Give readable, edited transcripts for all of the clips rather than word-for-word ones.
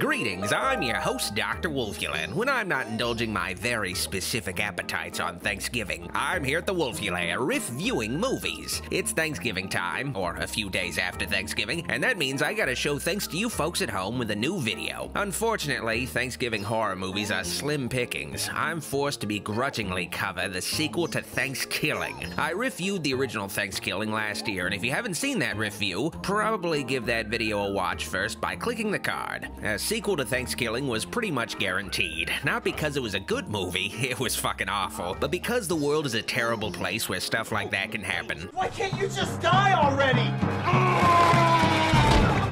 Greetings, I'm your host, Dr. Wolfula, and when I'm not indulging my very specific appetites on Thanksgiving, I'm here at the Wolfula, riff-viewing movies. It's Thanksgiving time, or a few days after Thanksgiving, and that means I gotta show thanks to you folks at home with a new video. Unfortunately, Thanksgiving horror movies are slim pickings. I'm forced to begrudgingly cover the sequel to ThanksKilling. I riff-viewed the original ThanksKilling last year, and if you haven't seen that riff-view, probably give that video a watch first by clicking the card. A sequel to ThanksKilling was pretty much guaranteed. Not because it was a good movie, it was fucking awful, but because the world is a terrible place where stuff like that can happen. Why can't you just die already?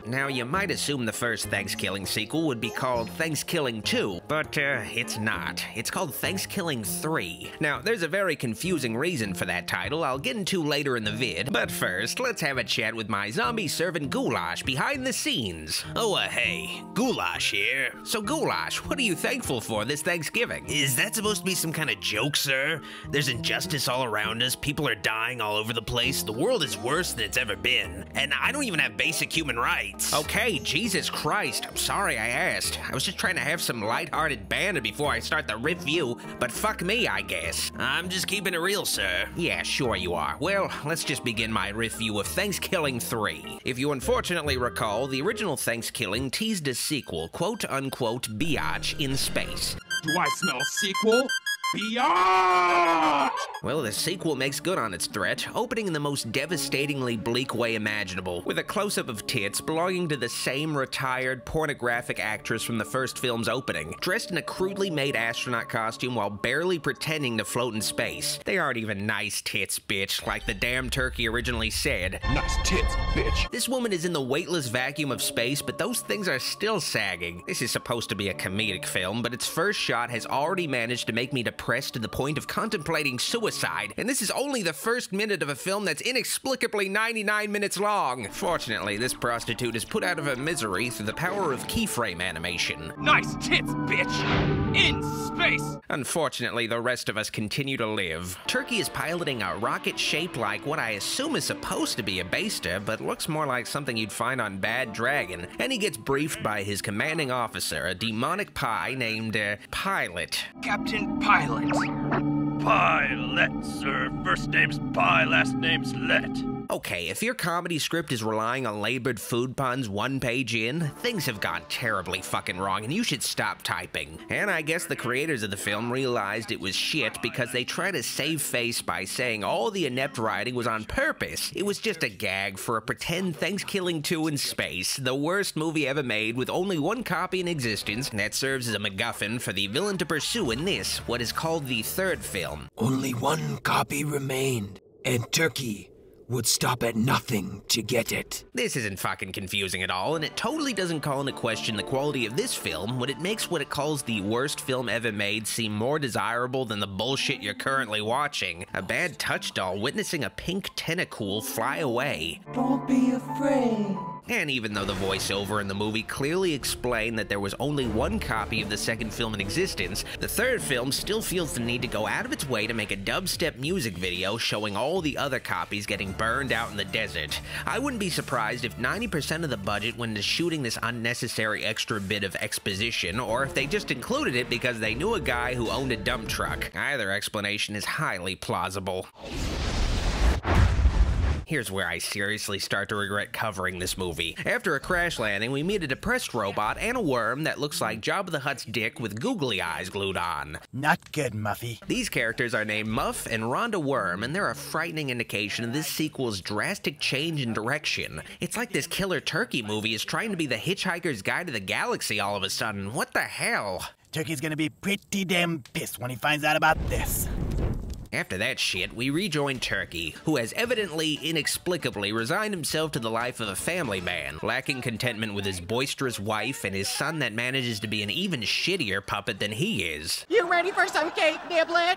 Now, you might assume the first ThanksKilling sequel would be called ThanksKilling 2, but it's not. It's called ThanksKilling 3. Now, there's a very confusing reason for that title I'll get into later in the vid, but first, let's have a chat with my zombie servant Goulash behind the scenes. Oh, hey, Goulash here. So Goulash, what are you thankful for this Thanksgiving? Is that supposed to be some kind of joke, sir? There's injustice all around us, people are dying all over the place, the world is worse than it's ever been, and I don't even have basic human rights. Okay, Jesus Christ, I'm sorry I asked. I was just trying to have some lighthearted banter before I start the review, but fuck me, I guess. I'm just keeping it real, sir. Yeah, sure you are. Well, let's just begin my review of ThanksKilling 3. If you unfortunately recall, the original ThanksKilling teased a sequel, quote-unquote, biatch in space. Do I smell sequel? Biatch! Well, the sequel makes good on its threat, opening in the most devastatingly bleak way imaginable, with a close-up of tits belonging to the same retired pornographic actress from the first film's opening, dressed in a crudely made astronaut costume while barely pretending to float in space. They aren't even nice tits, bitch, like the damn turkey originally said. Nice tits, bitch. This woman is in the weightless vacuum of space, but those things are still sagging. This is supposed to be a comedic film, but its first shot has already managed to make me depressed to the point of contemplating suicide, and this is only the first minute of a film that's inexplicably 99 minutes long. Fortunately, this prostitute is put out of her misery through the power of keyframe animation. Nice tits, bitch! In space! Unfortunately, the rest of us continue to live. Turkey is piloting a rocket shaped like what I assume is supposed to be a baster, but looks more like something you'd find on Bad Dragon, and he gets briefed by his commanding officer, a demonic pie named, Pilot. Captain Pilot. Pilot, sir. First name's Pie, last name's Let. Okay, if your comedy script is relying on labored food puns one page in, things have gone terribly fucking wrong and you should stop typing. And I guess the creators of the film realized it was shit because they tried to save face by saying all the inept writing was on purpose. It was just a gag for a pretend ThanksKilling 2 in space, the worst movie ever made with only one copy in existence that serves as a MacGuffin for the villain to pursue in this, what is called the third film. Only one copy remained, and Turkey would stop at nothing to get it. This isn't fucking confusing at all, and it totally doesn't call into question the quality of this film when it makes what it calls the worst film ever made seem more desirable than the bullshit you're currently watching. A bad touch doll witnessing a pink tentacool fly away. Don't be afraid. And even though the voiceover in the movie clearly explained that there was only one copy of the second film in existence, the third film still feels the need to go out of its way to make a dubstep music video showing all the other copies getting burned out in the desert. I wouldn't be surprised if 90% of the budget went into shooting this unnecessary extra bit of exposition, or if they just included it because they knew a guy who owned a dump truck. Either explanation is highly plausible. Here's where I seriously start to regret covering this movie. After a crash landing, we meet a depressed robot and a worm that looks like Jabba the Hutt's dick with googly eyes glued on. Not good, Muffy. These characters are named Muff and Rhonda Worm, and they're a frightening indication of this sequel's drastic change in direction. It's like this killer turkey movie is trying to be the Hitchhiker's Guide to the Galaxy all of a sudden. What the hell? Turkey's gonna be pretty damn pissed when he finds out about this. After that shit, we rejoin Turkey, who has evidently, inexplicably resigned himself to the life of a family man, lacking contentment with his boisterous wife and his son that manages to be an even shittier puppet than he is. You ready for some cake, Niblet?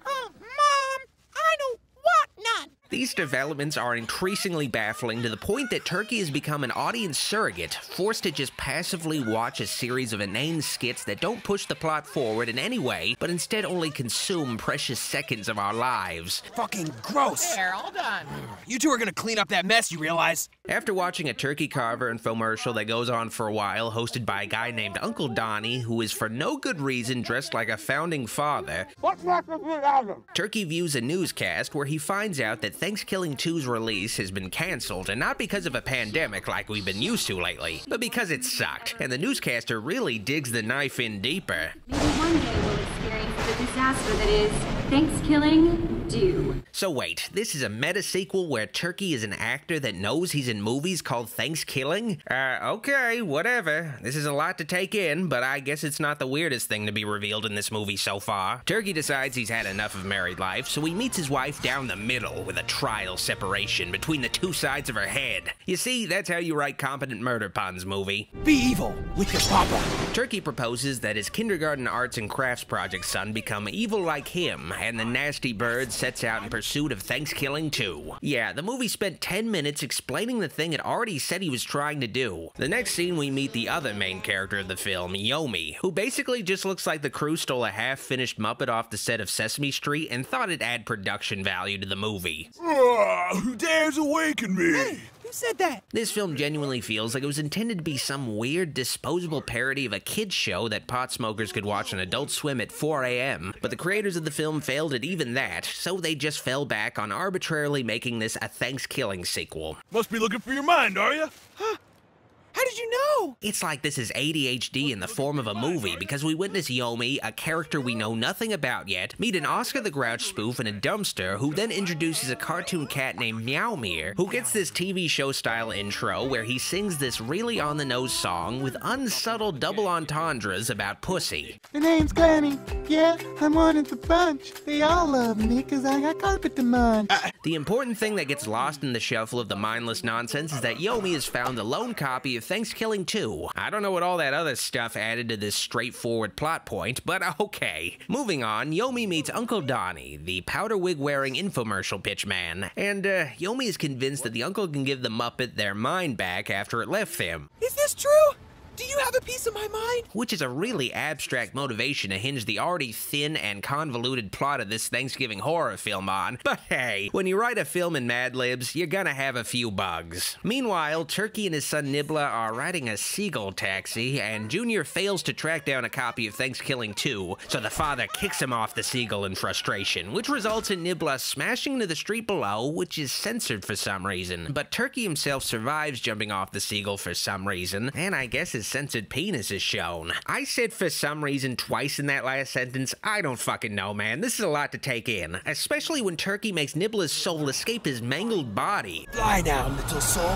Oh, Mom, I don't want none. These developments are increasingly baffling to the point that Turkey has become an audience surrogate, forced to just passively watch a series of inane skits that don't push the plot forward in any way, but instead only consume precious seconds of our lives. Fucking gross. There, all done. You two are gonna clean up that mess, you realize? After watching a turkey carver infomercial that goes on for a while, hosted by a guy named Uncle Donnie, who is for no good reason dressed like a founding father, Turkey views a newscast where he finds out that ThanksKilling 2's release has been cancelled, and not because of a pandemic like we've been used to lately, but because it sucked, and the newscaster really digs the knife in deeper. Maybe one day we'll experience the disaster that is ThanksKilling 2. So wait, this is a meta-sequel where Turkey is an actor that knows he's in movies called ThanksKilling? Okay, whatever. This is a lot to take in, but I guess it's not the weirdest thing to be revealed in this movie so far. Turkey decides he's had enough of married life, so he meets his wife down the middle with a trial separation between the two sides of her head. You see, that's how you write competent murder puns, movie. Be evil with your papa. Turkey proposes that his kindergarten arts and crafts project son become evil like him, and the nasty bird sets out in pursuit of ThanksKilling 2. Yeah, the movie spent 10 minutes explaining the thing it already said he was trying to do. The next scene we meet the other main character of the film, Yomi, who basically just looks like the crew stole a half-finished Muppet off the set of Sesame Street and thought it'd add production value to the movie. Who dares awaken me? Hey, who said that? This film genuinely feels like it was intended to be some weird, disposable parody of a kid's show that pot smokers could watch on Adult Swim at 4 a.m., but the creators of the film failed at even that, so they just fell back on arbitrarily making this a ThanksKilling sequel. Must be looking for your mind, are you? How did you know? It's like this is ADHD in the form of a movie, because we witness Yomi, a character we know nothing about yet, meet an Oscar the Grouch spoof in a dumpster, who then introduces a cartoon cat named Meowmere, who gets this TV show-style intro where he sings this really on-the-nose song with unsubtle double entendres about pussy. My name's Granny. Yeah, I'm one of the bunch. They all love me because I got carpet to munch. The important thing that gets lost in the shuffle of the mindless nonsense is that Yomi has found a lone copy of ThanksKilling 2. I don't know what all that other stuff added to this straightforward plot point, but okay. Moving on, Yomi meets Uncle Donnie, the powder wig-wearing infomercial pitch man, and Yomi is convinced that the uncle can give the Muppet their mind back after it left them. Is this true? Do you have a piece of my mind? Which is a really abstract motivation to hinge the already thin and convoluted plot of this Thanksgiving horror film on, but hey, when you write a film in Mad Libs, you're gonna have a few bugs. Meanwhile, Turkey and his son Nibbler are riding a seagull taxi, and Junior fails to track down a copy of ThanksKilling 2, so the father kicks him off the seagull in frustration, which results in Nibbler smashing into the street below, which is censored for some reason. But Turkey himself survives jumping off the seagull for some reason, and I guess his censored penis is shown. I said for some reason twice in that last sentence. I don't fucking know, man. This is a lot to take in, especially when Turkey makes Nibbler's soul escape his mangled body. Lie down, little soul.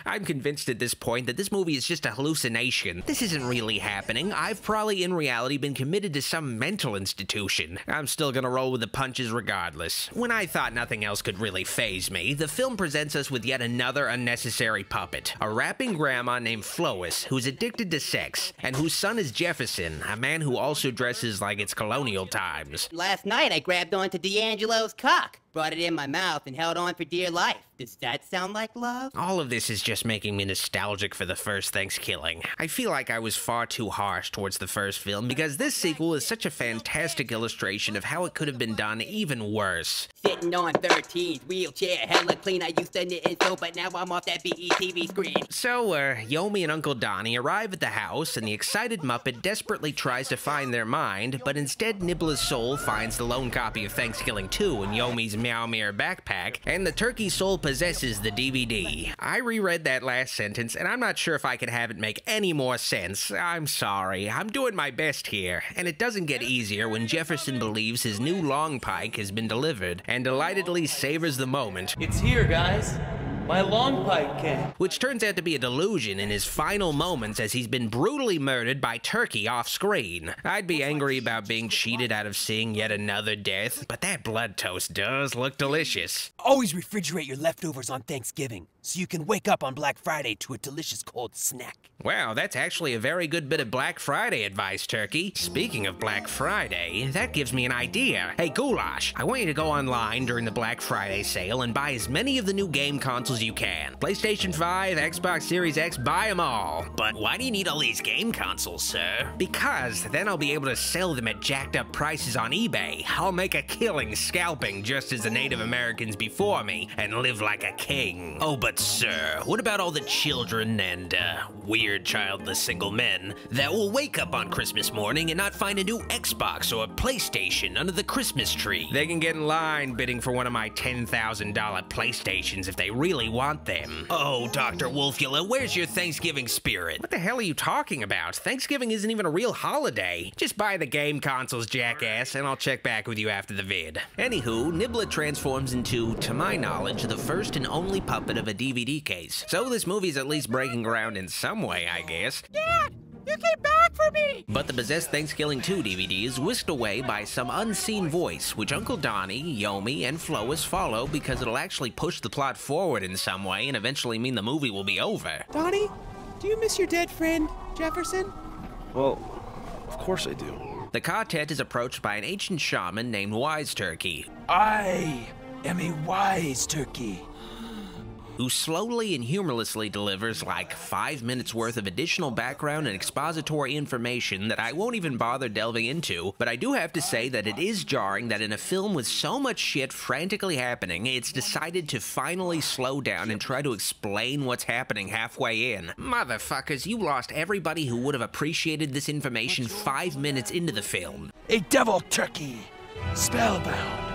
I'm convinced at this point that this movie is just a hallucination. This isn't really happening. I've probably in reality been committed to some mental institution. I'm still gonna roll with the punches regardless. When I thought nothing else could really faze me, the film presents us with yet another unnecessary puppet. A rapping grandma named Flois, who's addicted to sex, and whose son is Jefferson, a man who also dresses like it's colonial times. Last night I grabbed onto D'Angelo's cock, brought it in my mouth, and held on for dear life. Does that sound like love? All of this is just making me nostalgic for the first ThanksKilling. I feel like I was far too harsh towards the first film because this sequel is such a fantastic illustration of how it could have been done even worse. Sitting on 13's wheelchair, hella clean. I used to knit and sew, but now I'm off that BETV screen. So, Yomi and Uncle Donnie arrive at the house, and the excited Muppet desperately tries to find their mind, but instead Nibbler's soul finds the lone copy of ThanksKilling 2 in Yomi's Meowmere backpack, and the turkey soul possesses the DVD. I reread that last sentence, and I'm not sure if I can have it make any more sense. I'm sorry. I'm doing my best here, and it doesn't get easier when Jefferson believes his new long pike has been delivered, and delightedly savors the moment. It's here, guys. My long pike came. Which turns out to be a delusion in his final moments as he's been brutally murdered by Turkey off screen. I'd be angry about being cheated out of seeing yet another death, but that blood toast does look delicious. Always refrigerate your leftovers on Thanksgiving, so you can wake up on Black Friday to a delicious cold snack. Wow, that's actually a very good bit of Black Friday advice, Turkey. Speaking of Black Friday, that gives me an idea. Hey, Goulash, I want you to go online during the Black Friday sale and buy as many of the new game consoles you can. PlayStation 5, Xbox Series X, buy them all. But why do you need all these game consoles, sir? Because then I'll be able to sell them at jacked up prices on eBay. I'll make a killing scalping just as the Native Americans before me and live like a king. Oh, but sir, what about all the children and, weird childless single men that will wake up on Christmas morning and not find a new Xbox or PlayStation under the Christmas tree? They can get in line bidding for one of my $10,000 PlayStations if they really want them. Oh, Dr. Wolfula, where's your Thanksgiving spirit? What the hell are you talking about? Thanksgiving isn't even a real holiday. Just buy the game consoles, jackass, and I'll check back with you after the vid. Anywho, Nibbler transforms into, to my knowledge, the first and only puppet of a DVD case. So this movie's at least breaking ground in some way, I guess. Dad, you came back for me! But the possessed ThanksKilling 2 DVD is whisked away by some unseen voice, which Uncle Donnie, Yomi, and Flois follow because it'll actually push the plot forward in some way and eventually mean the movie will be over. Donnie, do you miss your dead friend, Jefferson? Well, of course I do. The quartet is approached by an ancient shaman named Wise Turkey. I am a wise turkey. Who slowly and humorlessly delivers like 5 minutes worth of additional background and expository information that I won't even bother delving into, but I do have to say that it is jarring that in a film with so much shit frantically happening, it's decided to finally slow down and try to explain what's happening halfway in. Motherfuckers, you lost everybody who would have appreciated this information 5 minutes into the film. A devil turkey, spellbound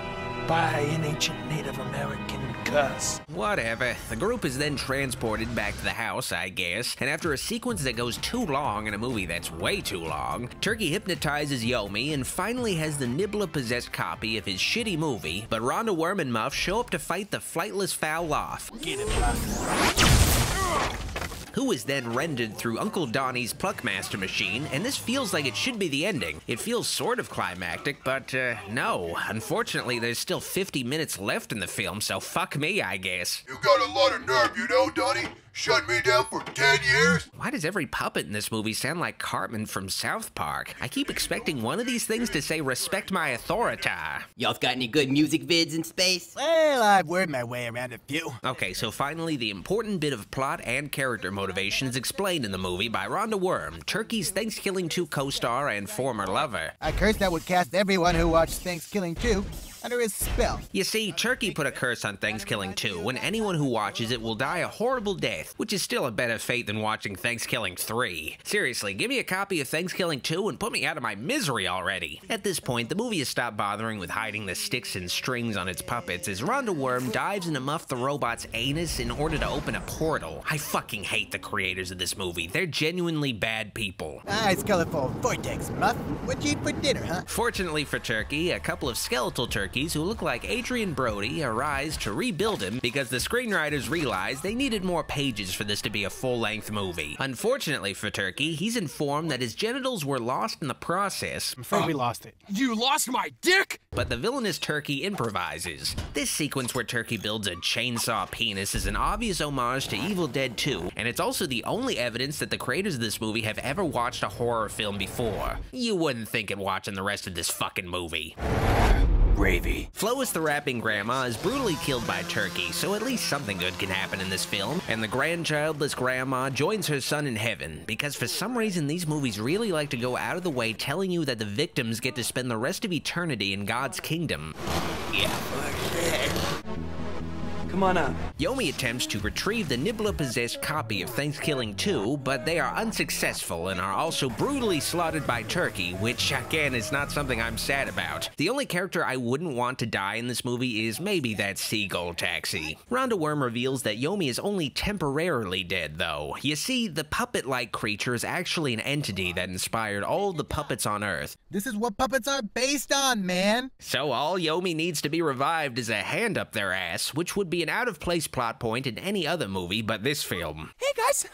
by an ancient Native American curse. Whatever. The group is then transported back to the house, I guess, and after a sequence that goes too long in a movie that's way too long, Turkey hypnotizes Yomi and finally has the Nibbler-possessed copy of his shitty movie, but Rhonda Worm and Muff show up to fight the flightless foul off. Get him, Muff. Who is then rendered through Uncle Donnie's Pluckmaster machine, and this feels like it should be the ending. It feels sort of climactic, but no. Unfortunately, there's still 50 minutes left in the film, so fuck me, I guess. You got a lot of nerve, you know, Donnie. Shut me down for 10 years? Why does every puppet in this movie sound like Cartman from South Park? I keep expecting one of these things to say, respect my authority. Y'all got any good music vids in space? Well, I've worked my way around a few. Okay, so finally, the important bit of plot and character motivation is explained in the movie by Rhonda Worm, Turkey's ThanksKilling 2 co-star and former lover. A curse that would cast everyone who watched ThanksKilling 2 under his spell. You see, Turkey put a curse on ThanksKilling 2, and anyone who watches it will die a horrible death, which is still a better fate than watching ThanksKilling 3. Seriously, give me a copy of ThanksKilling 2 and put me out of my misery already. At this point, the movie has stopped bothering with hiding the sticks and strings on its puppets as Rhonda Worm dives into Muff the Robot's anus in order to open a portal. I fucking hate the creators of this movie. They're genuinely bad people. Nice colorful vortex, Muff. What'd you eat for dinner, huh? Fortunately for Turkey, a couple of skeletal turkeys who look like Adrian Brody arise to rebuild him because the screenwriters realized they needed more pages for this to be a full-length movie. Unfortunately for Turkey, he's informed that his genitals were lost in the process. I'm afraid we lost it. You lost my dick? But the villainous Turkey improvises. This sequence where Turkey builds a chainsaw penis is an obvious homage to Evil Dead 2, and it's also the only evidence that the creators of this movie have ever watched a horror film before. You wouldn't think it watching the rest of this fucking movie. Gravy. Flois the rapping grandma is brutally killed by Turkey, so at least something good can happen in this film, and the grandchildless grandma joins her son in heaven, because for some reason these movies really like to go out of the way telling you that the victims get to spend the rest of eternity in God's kingdom. Yeah. Come on up. Yomi attempts to retrieve the Nibbler-possessed copy of ThanksKilling 2, but they are unsuccessful and are also brutally slaughtered by Turkey, which, again, is not something I'm sad about. The only character I wouldn't want to die in this movie is maybe that seagull taxi. Rhonda Worm reveals that Yomi is only temporarily dead, though. You see, the puppet-like creature is actually an entity that inspired all the puppets on Earth. This is what puppets are based on, man. So all Yomi needs to be revived is a hand up their ass, which would be an out-of-place plot point in any other movie but this film. Hey, guys.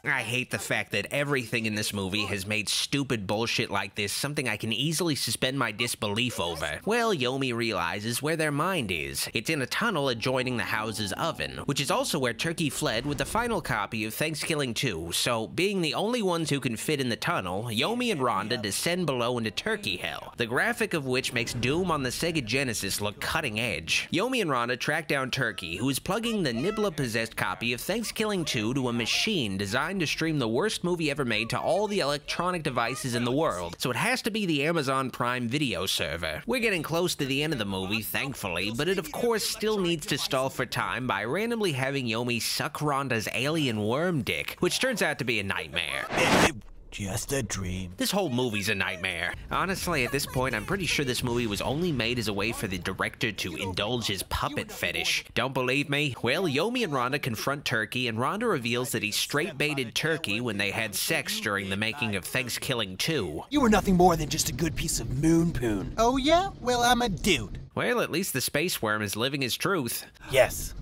I hate the fact that everything in this movie has made stupid bullshit like this something I can easily suspend my disbelief over. Well, Yomi realizes where their mind is. It's in a tunnel adjoining the house's oven, which is also where Turkey fled with the final copy of ThanksKilling 2, so being the only ones who can fit in the tunnel, Yomi and Rhonda descend below into Turkey Hell, the graphic of which makes Doom on the Sega Genesis look cutting edge. Yomi and Rhonda track down Turkey, who is plugging the Nibla-possessed copy of ThanksKilling 2 to a machine designed to stream the worst movie ever made to all the electronic devices in the world, so it has to be the Amazon Prime Video server. We're getting close to the end of the movie, thankfully, but it of course still needs to stall for time by randomly having Yomi suck Rhonda's alien worm dick, which turns out to be a nightmare. Just a dream. This whole movie's a nightmare. Honestly, at this point, I'm pretty sure this movie was only made as a way for the director to indulge his puppet fetish. Don't believe me? Well, Yomi and Rhonda confront Turkey, and Rhonda reveals that he straight-baited Turkey when they had sex during the making of ThanksKilling 2. You were nothing more than just a good piece of moon poon. Oh yeah? Well, I'm a dude. Well, at least the space worm is living his truth. Yes.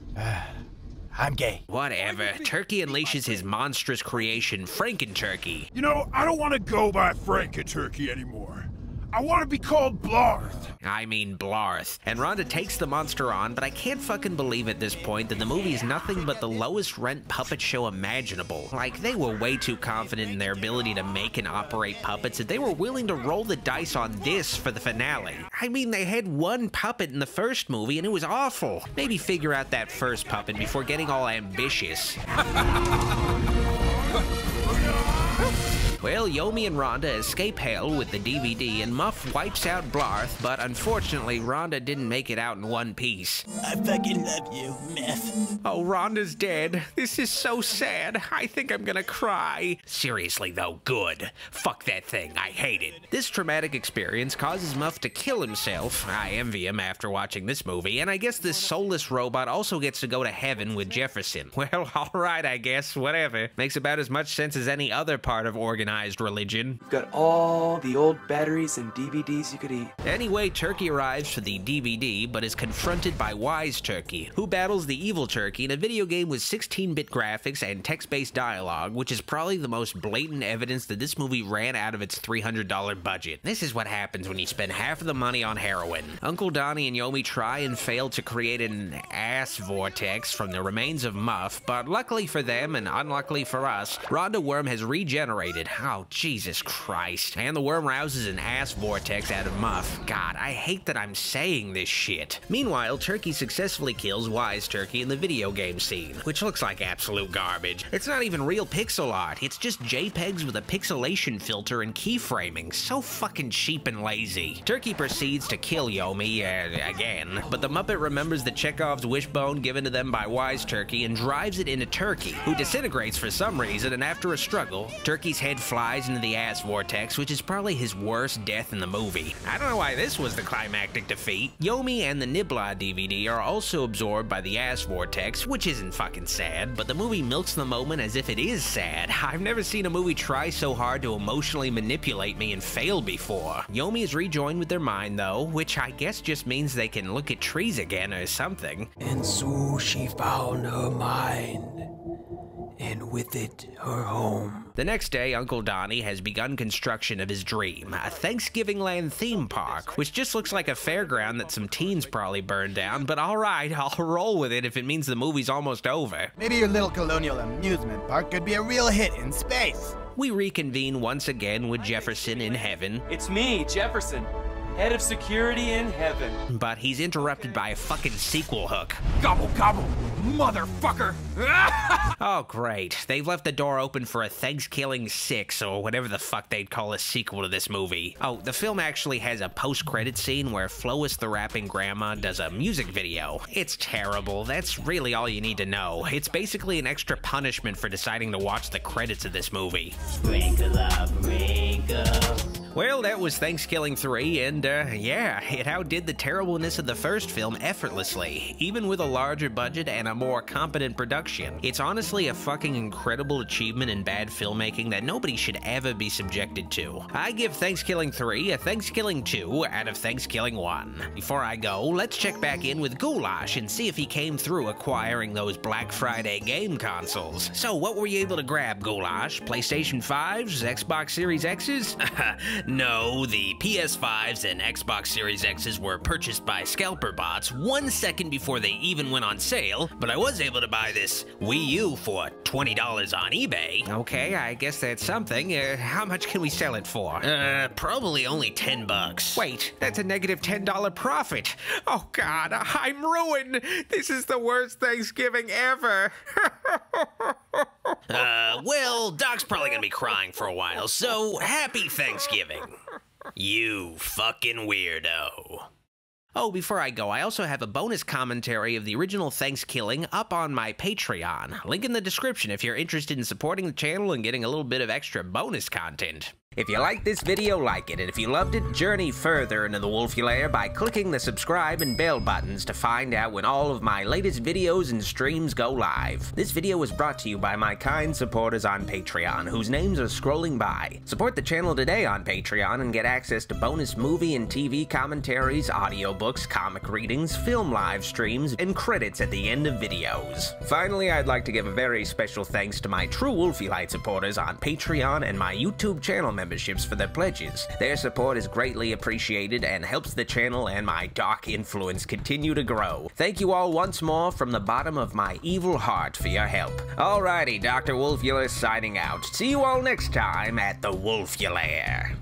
I'm gay. Whatever. Turkey unleashes his monstrous creation, Franken-Turkey. You know, I don't want to go by Franken-Turkey anymore. I want to be called Blarth. I mean Blarth. And Rhonda takes the monster on, but I can't fucking believe at this point that the movie is nothing but the lowest rent puppet show imaginable. Like, they were way too confident in their ability to make and operate puppets that they were willing to roll the dice on this for the finale. I mean, they had one puppet in the first movie and it was awful. Maybe figure out that first puppet before getting all ambitious. Well, Yomi and Rhonda escape hell with the DVD, and Muff wipes out Blarth, but unfortunately, Rhonda didn't make it out in one piece. I fucking love you, Meth. Oh, Rhonda's dead. This is so sad. I think I'm gonna cry. Seriously, though, good. Fuck that thing. I hate it. This traumatic experience causes Muff to kill himself. I envy him after watching this movie, and I guess this soulless robot also gets to go to heaven with Jefferson. Well, alright, I guess. Whatever. Makes about as much sense as any other part of organized religion. You've got all the old batteries and DVDs you could eat. Anyway, Turkey arrives for the DVD, but is confronted by Wise Turkey, who battles the evil Turkey in a video game with 16-bit graphics and text-based dialogue, which is probably the most blatant evidence that this movie ran out of its $300 budget. This is what happens when you spend half of the money on heroin. Uncle Donnie and Yomi try and fail to create an ass vortex from the remains of Muff, but luckily for them and unluckily for us, Rhonda Worm has regenerated. Oh, Jesus Christ. And the worm rouses an ass vortex out of Muff. God, I hate that I'm saying this shit. Meanwhile, Turkey successfully kills Wise Turkey in the video game scene, which looks like absolute garbage. It's not even real pixel art. It's just JPEGs with a pixelation filter and keyframing. So fucking cheap and lazy. Turkey proceeds to kill Yomi, again, but the Muppet remembers the Chekhov's wishbone given to them by Wise Turkey and drives it into Turkey, who disintegrates for some reason, and after a struggle, Turkey's head flies into the ass vortex, which is probably his worst death in the movie. I don't know why this was the climactic defeat. Yomi and the Nibla DVD are also absorbed by the ass vortex, which isn't fucking sad, but the movie milks the moment as if it is sad. I've never seen a movie try so hard to emotionally manipulate me and fail before. Yomi is rejoined with their mind though, which I guess just means they can look at trees again or something. And so she found her mind, and with it, her home. The next day, Uncle Donnie has begun construction of his dream, a Thanksgiving Land theme park, which just looks like a fairground that some teens probably burned down, but alright, I'll roll with it if it means the movie's almost over. Maybe your little colonial amusement park could be a real hit in space. We reconvene once again with Jefferson in heaven. It's me, Jefferson. Head of security in heaven. But he's interrupted by a fucking sequel hook. Gobble, gobble, motherfucker! Oh, great. They've left the door open for a ThanksKilling 6, or whatever the fuck they'd call a sequel to this movie. Oh, the film actually has a post-credit scene where Flois the rapping grandma does a music video. It's terrible. That's really all you need to know. It's basically an extra punishment for deciding to watch the credits of this movie. Sprinkle up, sprinkle. Well, that was ThanksKilling 3, and yeah, it outdid the terribleness of the first film effortlessly, even with a larger budget and a more competent production. It's honestly a fucking incredible achievement in bad filmmaking that nobody should ever be subjected to. I give ThanksKilling 3 a ThanksKilling 2 out of ThanksKilling 1. Before I go, let's check back in with Goulash and see if he came through acquiring those Black Friday game consoles. So what were you able to grab, Goulash? PlayStation 5s? Xbox Series X's? No, the PS5s and Xbox Series X's were purchased by scalper bots 1 second before they even went on sale, but I was able to buy this Wii U for $20 on eBay. Okay, I guess that's something. How much can we sell it for? Probably only $10. Wait, that's a negative $10 profit. Oh God, I'm ruined. This is the worst Thanksgiving ever. Well, Doc's probably gonna be crying for a while, so happy Thanksgiving. You fucking weirdo. Oh, before I go, I also have a bonus commentary of the original ThanksKilling up on my Patreon. Link in the description if you're interested in supporting the channel and getting a little bit of extra bonus content. If you liked this video, like it, and if you loved it, journey further into the Wolfula by clicking the subscribe and bell buttons to find out when all of my latest videos and streams go live. This video was brought to you by my kind supporters on Patreon, whose names are scrolling by. Support the channel today on Patreon and get access to bonus movie and TV commentaries, audiobooks, comic readings, film live streams, and credits at the end of videos. Finally, I'd like to give a very special thanks to my true Wolfulite supporters on Patreon and my YouTube channel memberships for their pledges. Their support is greatly appreciated and helps the channel and my dark influence continue to grow. Thank you all once more from the bottom of my evil heart for your help. Alrighty, Dr. Wolfula signing out. See you all next time at the Wolfula.